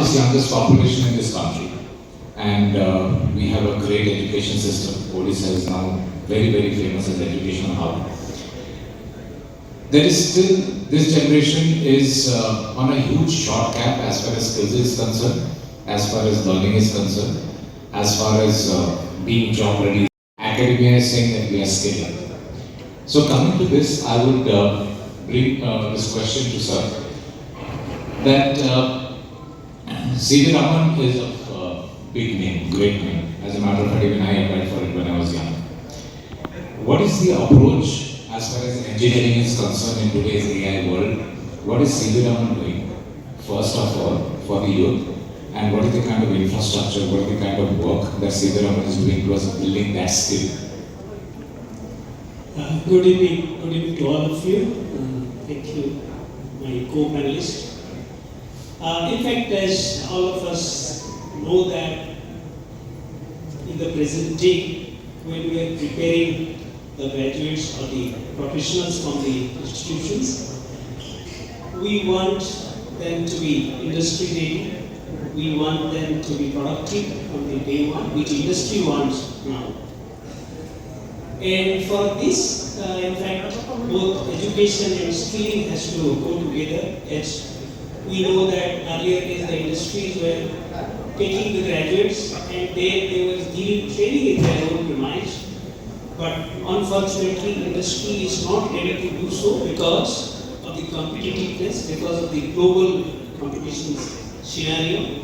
largest, youngest population in this country, and we have a great education system. Odisha is now very, very famous as an education hub. There is still, this generation is on a huge short cap as far as skills is concerned, as far as learning is concerned, as far as being job ready. Academia is saying that we are scaling. So coming to this, I would bring this question to sir, that C.V. Raman is a big name, great name. As a matter of fact, even I applied for it when I was young. What is the approach as far as engineering is concerned in today's AI world? What is C.V. Raman doing, first of all, for the youth? And what is the kind of infrastructure, what is the kind of work that C.V. Raman is doing towards building that skill? Good evening to all of you. Thank you, my co-panelists. In fact, as all of us know that in the present day, when we are preparing the graduates or the professionals from the institutions, we want them to be industry ready. We want them to be productive from the day one, which industry wants now. And for this, in fact, both education and skilling has to go together. As we know that earlier days the industries were taking the graduates and they were giving training in their own premise. But unfortunately, industry is not ready to do so because of the competitiveness, because of the global competition scenario.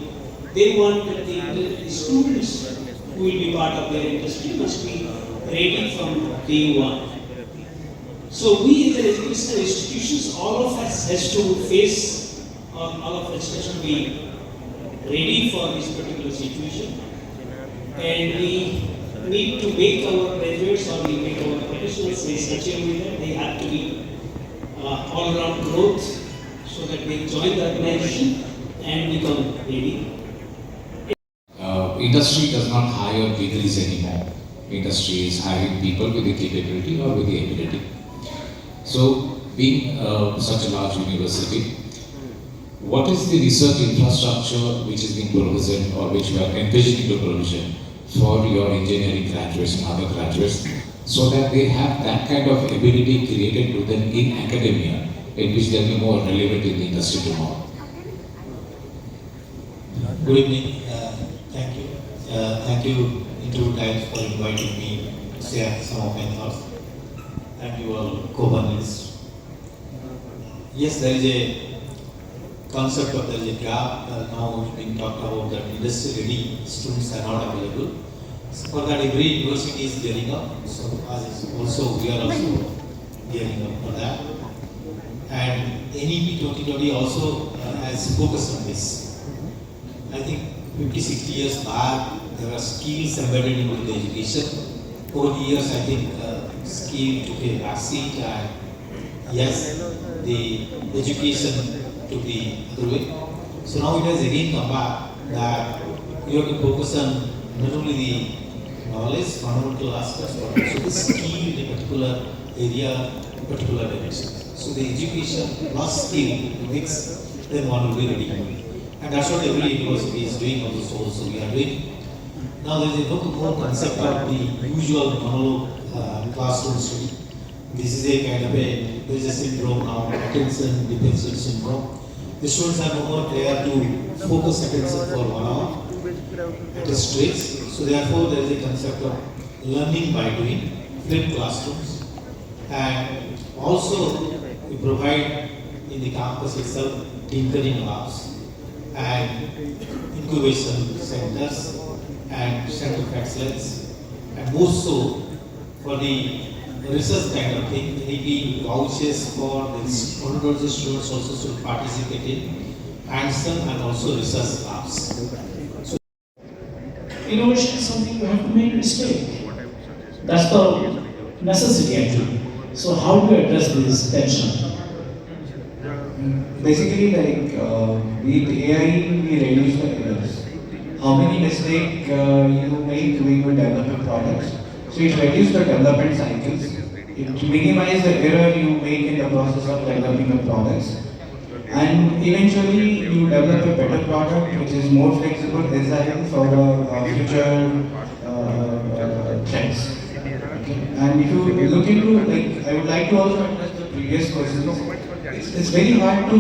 They want that the students who will be part of their industry must be ready from day one. So we as an educational institutions, all of us has to face, all of us has to be ready for this particular situation. And we need to make our graduates or we make our professionals in such a way that they have to be all-around growth so that they join the organization and become ready. Industry does not hire degrees anymore. Industry is hiring people with the capability or with the ability. So, being such a large university, what is the research infrastructure which is being provisioned or which we are envisioning to provision for your engineering graduates and other graduates, so that they have that kind of ability created to them in academia, in which they will be more relevant in the industry tomorrow? Good evening. Thank you. Thank you in two times for inviting me to share some of my thoughts. Thank you all co-panelists. Yes, there is a concept of there is a gap now being talked about that industry ready students are not available. So for that, every university is gearing up. So as also we are also gearing up for that. And NEP 2020 also has focused on this. I think 50-60 years back, there were skills embedded into the education. Over the years, I think skill took a backseat, and yes, the education took the other way. So now it has again come back that we have to focus on not only the knowledge, fundamental aspects, but also the skill in a particular area, particular direction. So the education plus skill makes them one will be ready. And that's what every university is doing on this also we are doing. Now there is a more concept of the usual monologue classroom study. This is a kind of there is a syndrome now, attention deficit syndrome. The students are no more there to focus attention for 1 hour at a stretch. So therefore there is a concept of learning by doing, flipped classrooms. And also we provide in the campus itself tinkering labs and incubation centers and center of excellence, and more so for the research kind of thing, maybe vouchers for the undergraduate students also should participate in hands-on and also research labs. So, Innovation is something you have to make mistake. That's the necessity actually. So how do you address this tension? Basically, like with AI, we reduce the errors. How many mistakes you make when you develop products? So it reduces the development cycles. It minimizes the error you make in the process of developing the products. And eventually, you develop a better product which is more flexible, agile for future trends. Okay. And if you look into, like, I would like to also address the previous questions. It's very hard to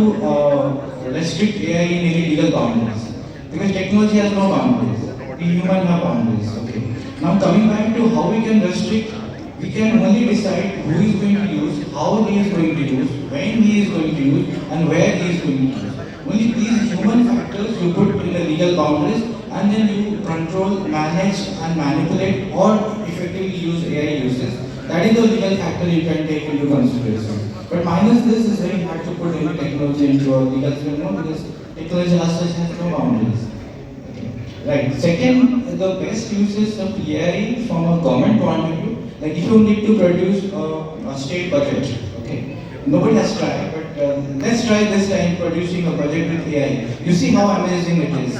restrict AI in any legal boundaries because technology has no boundaries. We human have boundaries. Okay. Now coming back to how we can restrict, we can only decide who is going to use, how he is going to use, when he is going to use, and where he is going to use. Only these human factors you put in the legal boundaries, and then you control, manage, and manipulate or effectively use AI uses. That is the legal factor you can take into consideration. But minus this, is very hard to put any technology into a legal framework because technology as such has no boundaries. Right. Second, the best uses of AI from a government point of view, like if you need to produce a state budget, okay. Nobody has tried, but let's try this time producing a budget with AI. You see how amazing it is.